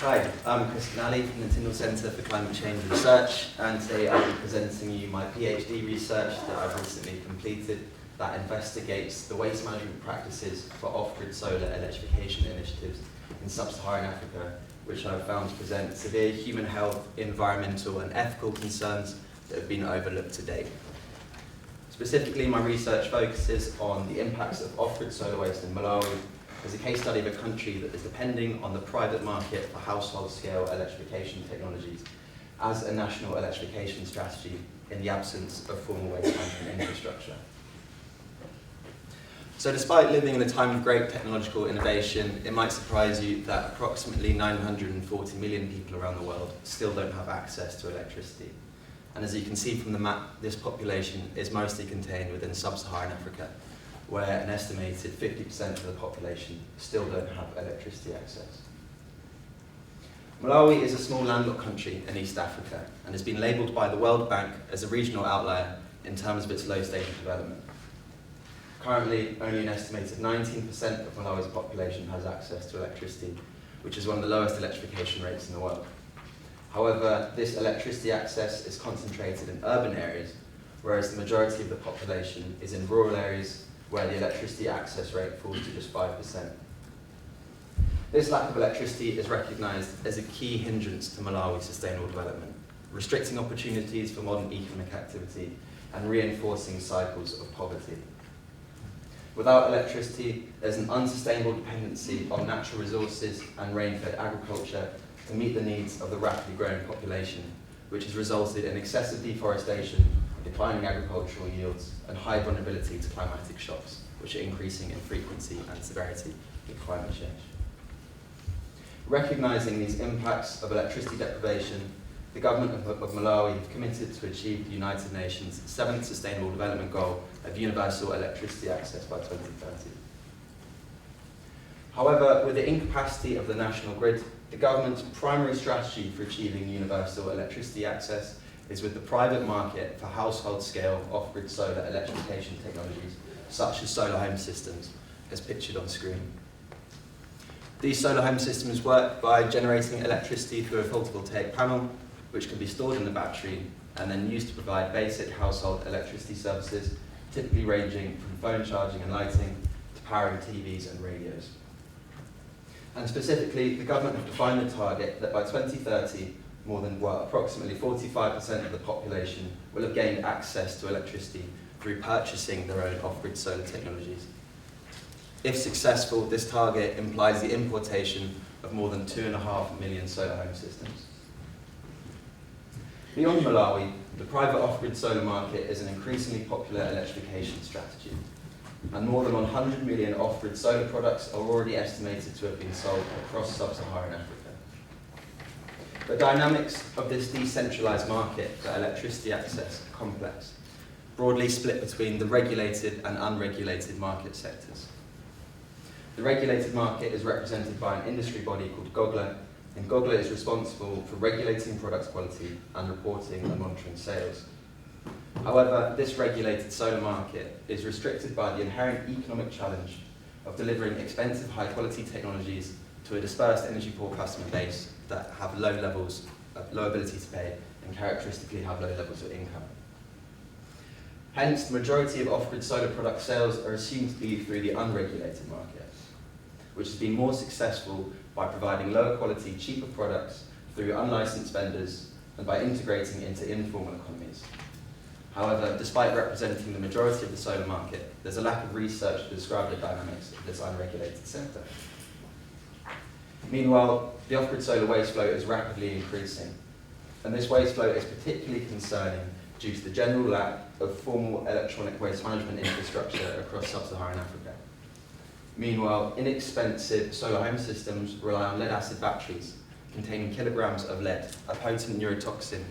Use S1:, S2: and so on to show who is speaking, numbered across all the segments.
S1: Hi, I'm Chris Kinally from the Tyndall Centre for Climate Change Research, and today I'll be presenting you my PhD research that I've recently completed that investigates the waste management practices for off-grid solar electrification initiatives in sub-Saharan Africa, which I've found to present severe human health, environmental and ethical concerns that have been overlooked to date. Specifically, my research focuses on the impacts of off-grid solar waste in Malawi as a case study of a country that is depending on the private market for household-scale electrification technologies as a national electrification strategy in the absence of formal waste management infrastructure. So despite living in a time of great technological innovation, it might surprise you that approximately 940 million people around the world still don't have access to electricity. And as you can see from the map, this population is mostly contained within sub-Saharan Africa, where an estimated 50% of the population still don't have electricity access. Malawi is a small landlocked country in East Africa and has been labelled by the World Bank as a regional outlier in terms of its low stage of development. Currently, only an estimated 19% of Malawi's population has access to electricity, which is one of the lowest electrification rates in the world. However, this electricity access is concentrated in urban areas, whereas the majority of the population is in rural areas where the electricity access rate falls to just 5%. This lack of electricity is recognised as a key hindrance to Malawi's sustainable development, restricting opportunities for modern economic activity and reinforcing cycles of poverty. Without electricity, there's an unsustainable dependency on natural resources and rain-fed agriculture to meet the needs of the rapidly growing population, which has resulted in excessive deforestation, declining agricultural yields, and high vulnerability to climatic shocks, which are increasing in frequency and severity with climate change. Recognising these impacts of electricity deprivation, the government of Malawi have committed to achieve the United Nations' 7th Sustainable Development Goal of universal electricity access by 2030. However, with the incapacity of the national grid, the government's primary strategy for achieving universal electricity access is with the private market for household-scale off-grid solar electrification technologies, such as solar home systems, as pictured on screen. These solar home systems work by generating electricity through a photovoltaic panel, which can be stored in the battery and then used to provide basic household electricity services, typically ranging from phone charging and lighting to powering TVs and radios. And specifically, the government have defined the target that by 2030, approximately 45% of the population will have gained access to electricity through purchasing their own off-grid solar technologies. If successful, this target implies the importation of more than 2.5 million solar home systems. Beyond Malawi, the private off-grid solar market is an increasingly popular electrification strategy, and more than 100 million off-grid solar products are already estimated to have been sold across sub-Saharan Africa. The dynamics of this decentralised market for electricity access are complex, broadly split between the regulated and unregulated market sectors. The regulated market is represented by an industry body called GOGLA, and GOGLA is responsible for regulating product quality and reporting and monitoring sales. However, this regulated solar market is restricted by the inherent economic challenge of delivering expensive high-quality technologies to a dispersed energy-poor customer base that have low ability to pay and characteristically have low levels of income. Hence, the majority of off-grid solar product sales are assumed to be through the unregulated market, which has been more successful by providing lower quality, cheaper products through unlicensed vendors and by integrating into informal economies. However, despite representing the majority of the solar market, there's a lack of research to describe the dynamics of this unregulated sector. Meanwhile, the off-grid solar waste flow is rapidly increasing, and this waste flow is particularly concerning due to the general lack of formal electronic waste management infrastructure across sub-Saharan Africa. Meanwhile, inexpensive solar home systems rely on lead-acid batteries containing kilograms of lead, a potent neurotoxin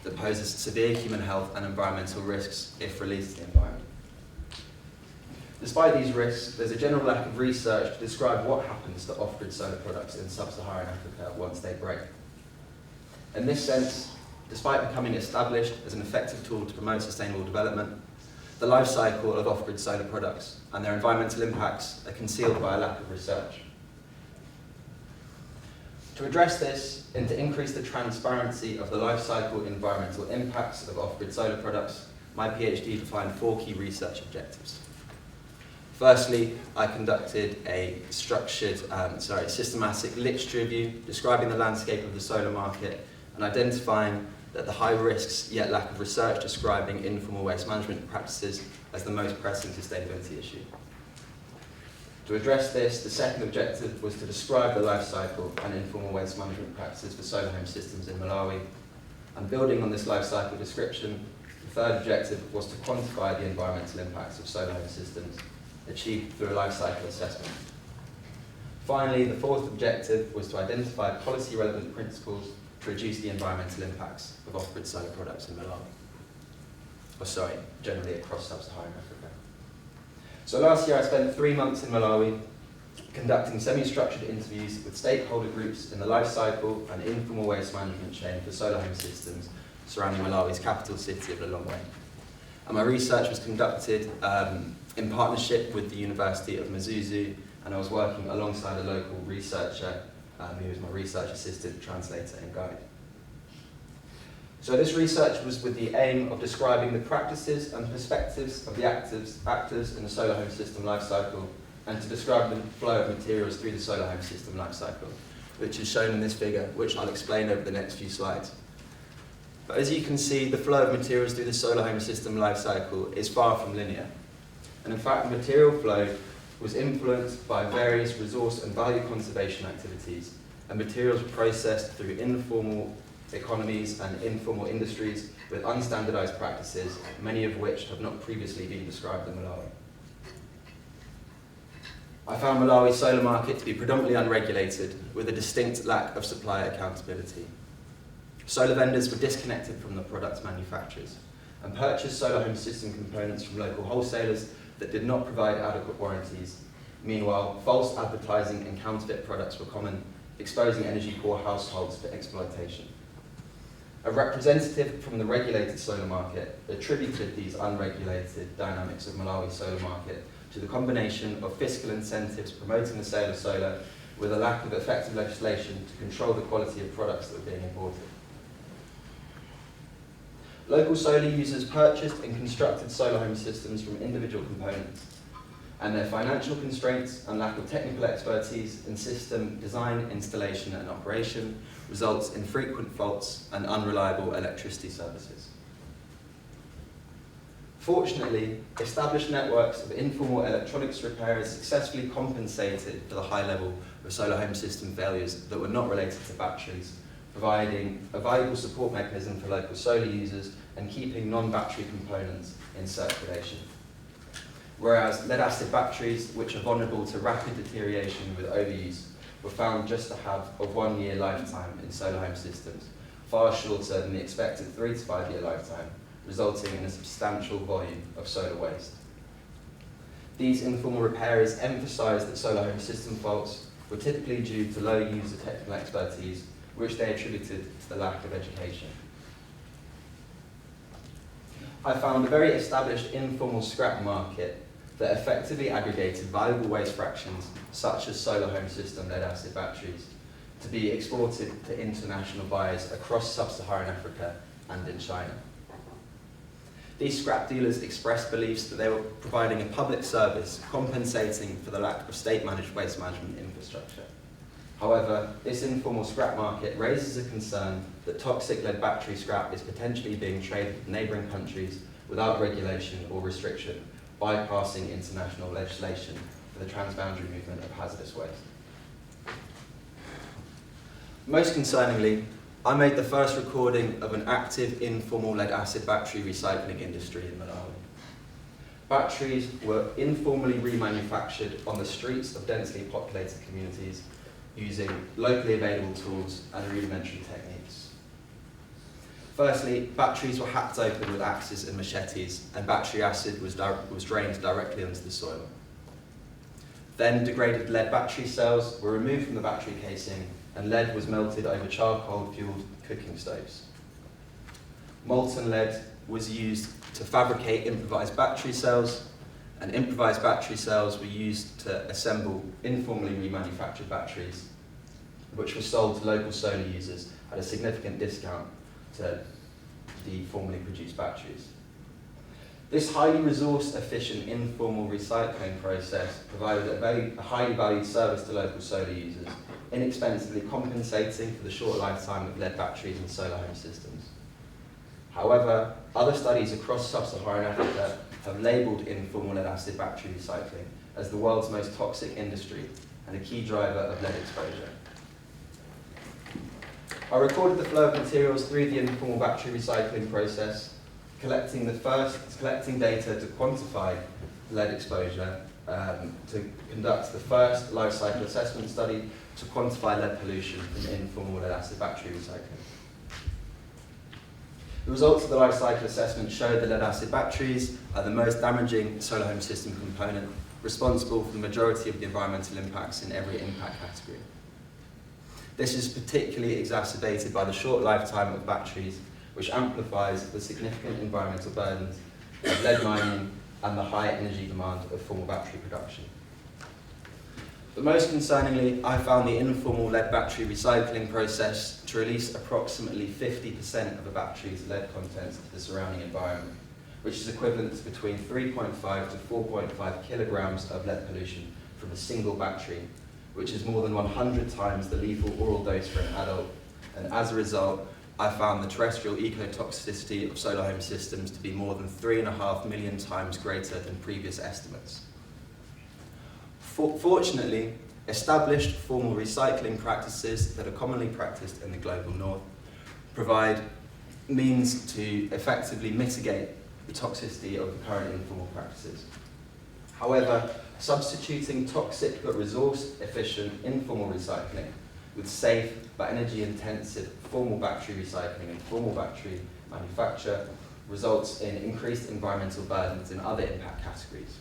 S1: that poses severe human health and environmental risks if released to the environment. Despite these risks, there's a general lack of research to describe what happens to off-grid solar products in sub-Saharan Africa once they break. In this sense, despite becoming established as an effective tool to promote sustainable development, the life cycle of off-grid solar products and their environmental impacts are concealed by a lack of research. To address this and to increase the transparency of the life cycle environmental impacts of off-grid solar products, my PhD defined 4 key research objectives. Firstly, I conducted a structured, systematic literature review describing the landscape of the solar market and identifying that the high risks yet lack of research describing informal waste management practices as the most pressing sustainability issue. To address this, the second objective was to describe the life cycle and informal waste management practices for solar home systems in Malawi. And building on this life cycle description, the third objective was to quantify the environmental impacts of solar home systems achieved through a life cycle assessment. Finally, the fourth objective was to identify policy-relevant principles to reduce the environmental impacts of off-grid solar products in Malawi. Generally across sub-Saharan Africa. So last year I spent 3 months in Malawi conducting semi-structured interviews with stakeholder groups in the life cycle and informal waste management chain for solar home systems surrounding Malawi's capital city of Lilongwe. And my research was conducted in partnership with the University of Mzuzu, and I was working alongside a local researcher who was my research assistant, translator and guide. So this research was with the aim of describing the practices and perspectives of the actors in the solar home system life cycle, and to describe the flow of materials through the solar home system life cycle, which is shown in this figure, which I'll explain over the next few slides. But as you can see, the flow of materials through the solar home system life cycle is far from linear. And in fact, the material flow was influenced by various resource and value conservation activities, and materials were processed through informal economies and informal industries with unstandardized practices, many of which have not previously been described in Malawi. I found Malawi's solar market to be predominantly unregulated, with a distinct lack of supplier accountability. Solar vendors were disconnected from the product manufacturers and purchased solar home system components from local wholesalers that did not provide adequate warranties. Meanwhile, false advertising and counterfeit products were common, exposing energy-poor households to exploitation. A representative from the regulated solar market attributed these unregulated dynamics of Malawi's solar market to the combination of fiscal incentives promoting the sale of solar with a lack of effective legislation to control the quality of products that were being imported. Local solar users purchased and constructed solar home systems from individual components, and their financial constraints and lack of technical expertise in system design, installation and operation results in frequent faults and unreliable electricity services. Fortunately, established networks of informal electronics repairers successfully compensated for the high level of solar home system failures that were not related to batteries, providing a valuable support mechanism for local solar users and keeping non-battery components in circulation. Whereas lead-acid batteries, which are vulnerable to rapid deterioration with overuse, were found just to have a 1-year lifetime in solar home systems, far shorter than the expected 3 to 5 year lifetime, resulting in a substantial volume of solar waste. These informal repairers emphasised that solar home system faults were typically due to low user technical expertise, which they attributed to the lack of education. I found a very established informal scrap market that effectively aggregated valuable waste fractions, such as solar home system lead-acid batteries, to be exported to international buyers across sub-Saharan Africa and in China. These scrap dealers expressed beliefs that they were providing a public service compensating for the lack of state-managed waste management infrastructure. However, this informal scrap market raises a concern that toxic lead battery scrap is potentially being traded with neighbouring countries without regulation or restriction, bypassing international legislation for the transboundary movement of hazardous waste. Most concerningly, I made the first recording of an active informal lead-acid battery recycling industry in Malawi. Batteries were informally remanufactured on the streets of densely populated communities using locally available tools and rudimentary techniques. Firstly, batteries were hacked open with axes and machetes, and battery acid was drained directly into the soil. Then degraded lead battery cells were removed from the battery casing, and lead was melted over charcoal-fueled cooking stoves. Molten lead was used to fabricate improvised battery cells, and improvised battery cells were used to assemble informally remanufactured batteries. which were sold to local solar users at a significant discount to the formerly produced batteries. This highly resource-efficient informal recycling process provided a highly valued service to local solar users, inexpensively compensating for the short lifetime of lead batteries in solar home systems. However, other studies across sub-Saharan Africa have labelled informal lead-acid battery recycling as the world's most toxic industry and a key driver of lead exposure. I recorded the flow of materials through the informal battery recycling process, collecting data to quantify lead exposure, to conduct the first life cycle assessment study to quantify lead pollution from informal lead-acid battery recycling. The results of the life cycle assessment showed that lead-acid batteries are the most damaging solar home system component, responsible for the majority of the environmental impacts in every impact category. This is particularly exacerbated by the short lifetime of batteries, which amplifies the significant environmental burdens of lead mining and the high energy demand of formal battery production. But most concerningly, I found the informal lead battery recycling process to release approximately 50% of a battery's lead content to the surrounding environment, which is equivalent to between 3.5 to 4.5 kilograms of lead pollution from a single battery, which is more than 100 times the lethal oral dose for an adult. And as a result, I found the terrestrial ecotoxicity of solar home systems to be more than 3.5 million times greater than previous estimates. Fortunately, established formal recycling practices that are commonly practiced in the global north provide means to effectively mitigate the toxicity of the current informal practices. However, substituting toxic but resource-efficient informal recycling with safe but energy-intensive formal battery recycling and formal battery manufacture results in increased environmental burdens in other impact categories,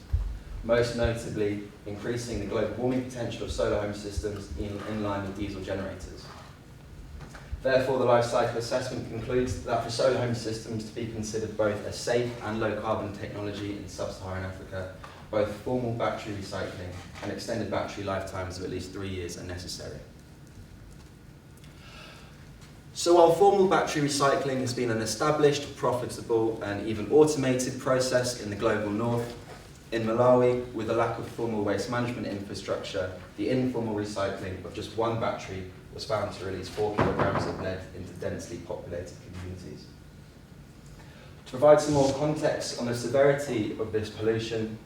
S1: most notably increasing the global warming potential of solar home systems in line with diesel generators. Therefore, the life cycle assessment concludes that for solar home systems to be considered both a safe and low-carbon technology in sub-Saharan Africa, both formal battery recycling and extended battery lifetimes of at least 3 years are necessary. So while formal battery recycling has been an established, profitable and even automated process in the global north, in Malawi, with a lack of formal waste management infrastructure, the informal recycling of just one battery was found to release 4 kilograms of lead into densely populated communities. To provide some more context on the severity of this pollution,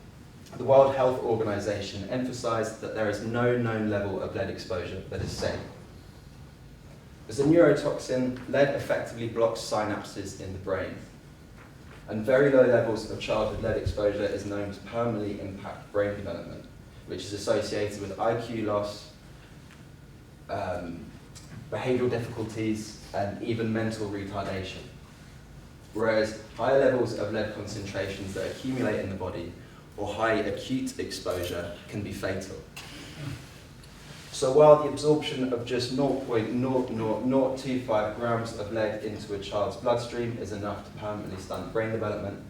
S1: the World Health Organization emphasized that there is no known level of lead exposure that is safe. As a neurotoxin, lead effectively blocks synapses in the brain, and very low levels of childhood lead exposure is known to permanently impact brain development, which is associated with IQ loss, behavioral difficulties, and even mental retardation. Whereas higher levels of lead concentrations that accumulate in the body or high acute exposure can be fatal. So while the absorption of just 0.00025 grams of lead into a child's bloodstream is enough to permanently stunt brain development,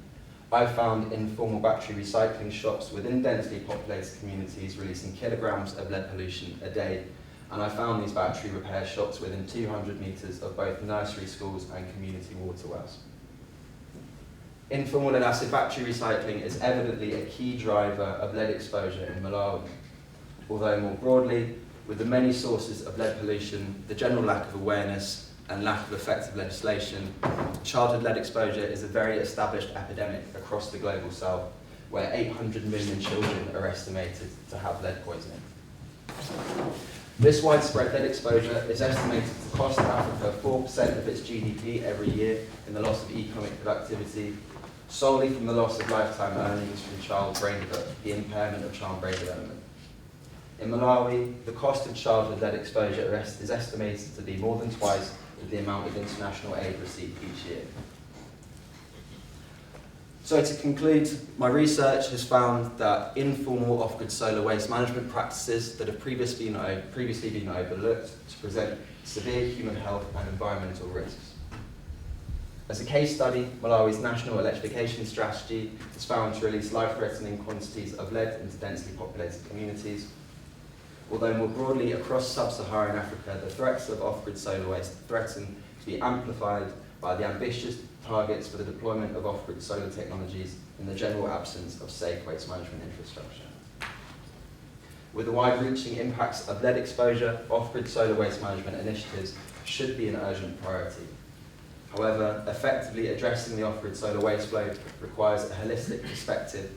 S1: I found informal battery recycling shops within densely populated communities releasing kilograms of lead pollution a day, and I found these battery repair shops within 200 metres of both nursery schools and community water wells. Informal lead-acid battery recycling is evidently a key driver of lead exposure in Malawi, although more broadly, with the many sources of lead pollution, the general lack of awareness and lack of effective legislation, childhood lead exposure is a very established epidemic across the global south, where 800 million children are estimated to have lead poisoning. This widespread lead exposure is estimated to cost Africa 4% of its GDP every year in the loss of economic productivity, solely from the loss of lifetime earnings from the impairment of child brain development. In Malawi, the cost of childhood lead exposure is estimated to be more than twice the amount of international aid received each year. So to conclude, my research has found that informal off-grid solar waste management practices that have previously been overlooked to present severe human health and environmental risks. As a case study, Malawi's national electrification strategy is found to release life-threatening quantities of lead into densely populated communities. Although more broadly across sub-Saharan Africa, the threats of off-grid solar waste threaten to be amplified by the ambitious targets for the deployment of off-grid solar technologies in the general absence of safe waste management infrastructure. With the wide-reaching impacts of lead exposure, off-grid solar waste management initiatives should be an urgent priority. However, effectively addressing the off-grid solar waste flow requires a holistic perspective,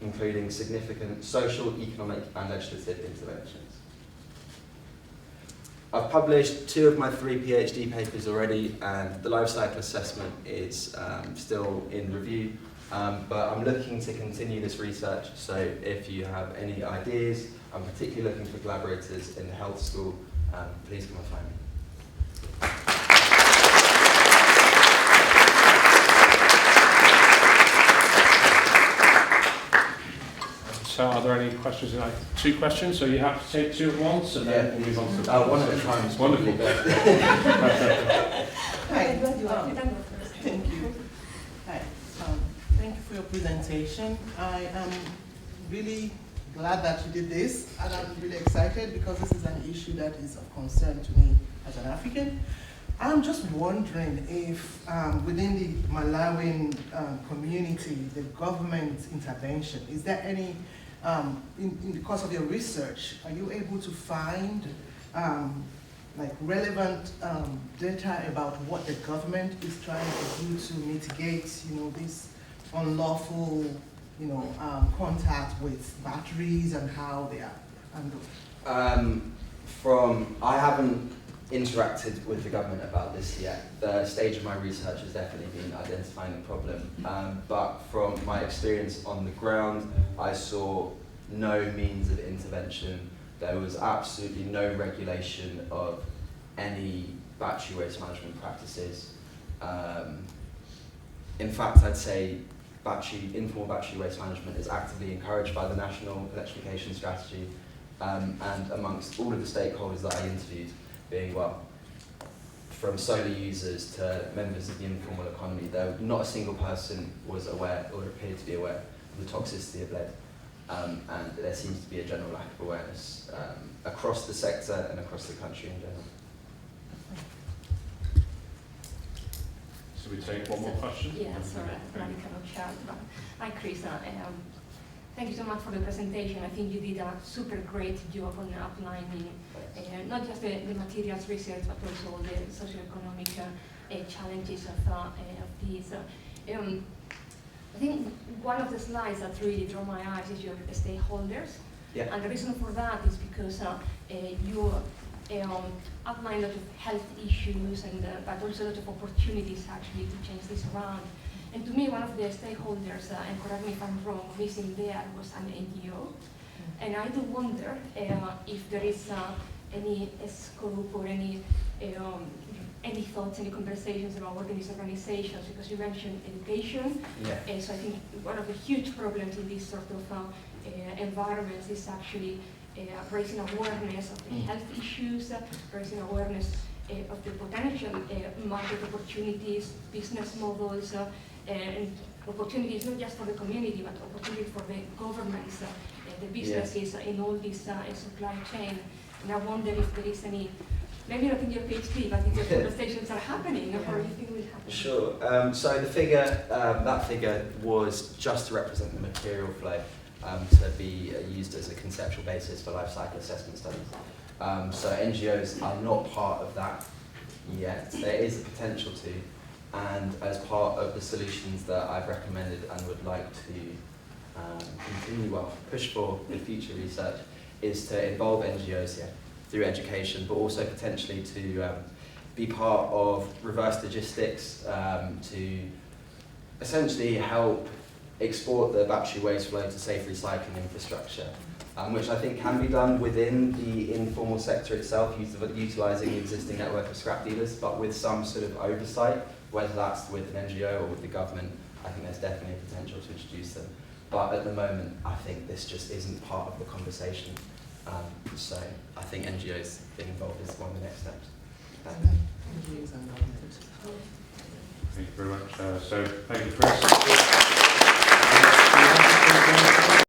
S1: including significant social, economic and legislative interventions. I've published 2 of my 3 PhD papers already, and the life cycle assessment is still in review, but I'm looking to continue this research, so if you have any ideas, I'm particularly looking for collaborators in the health school, please come and find me.
S2: So are there any questions? 2 questions, so you have to take 2 at once, and then we'll move on to
S1: one at a time.
S2: It's wonderful.
S3: Hi. Thank you. Hi. Thank you for your presentation. I am really glad that you did this, and I'm really excited because this is an issue that is of concern to me as an African. I'm just wondering if within the Malawian community, the government intervention, is there any, in the course of your research, are you able to find like relevant data about what the government is trying to do to mitigate, this unlawful, contact with batteries and how they are handled?
S1: I haven't interacted with the government about this yet. The stage of my research has definitely been identifying the problem, but from my experience on the ground, I saw no means of intervention. There was absolutely no regulation of any battery waste management practices. In fact, I'd say informal battery waste management is actively encouraged by the National Electrification Strategy, and amongst all of the stakeholders that I interviewed, being, from solar users to members of the informal economy, not a single person was aware or appeared to be aware of the toxicity of lead. And there seems to be a general lack of awareness across the sector and across the country in general.
S2: So we take one more question?
S4: Yeah, sorry, I cannot shout. Hi, Chris. Thank you so much for the presentation. I think you did a super great job on outlining not just the materials research, but also the socioeconomic challenges of these. I think one of the slides that really drew my eyes is your stakeholders.
S1: Yeah.
S4: And the reason for that is because you outline a lot of health issues, but also a lot of opportunities actually to change this around. And to me, one of the stakeholders, and correct me if I'm wrong, missing there was an NGO. And I do wonder if there is any scope or any thoughts, any conversations about working with organizations, because you mentioned education.
S1: Yeah.
S4: So I think one of the huge problems in these sort of environments is actually raising awareness of the health issues, raising awareness of the potential market opportunities, business models, and opportunities not just for the community, but opportunities for the governments, the businesses in all this supply chain. And I wonder if there is any, maybe not in your PhD, but if your conversations are happening, or you think will happen.
S1: Sure. So the figure, that figure was just to represent the material flow, to be used as a conceptual basis for life cycle assessment studies. So NGOs are not part of that yet. There is a potential to, and as part of the solutions that I've recommended and would like to push for in future research, is to involve NGOs through education, but also potentially to be part of reverse logistics to essentially help export the battery waste flow to safe recycling infrastructure, which I think can be done within the informal sector itself, utilising the existing network of scrap dealers, but with some sort of oversight, whether that's with an NGO or with the government. I think there's definitely a potential to introduce them. But at the moment, I think this just isn't part of the conversation. So I think NGOs being involved is one of the next steps.
S2: Thank you very much. So thank you, Chris.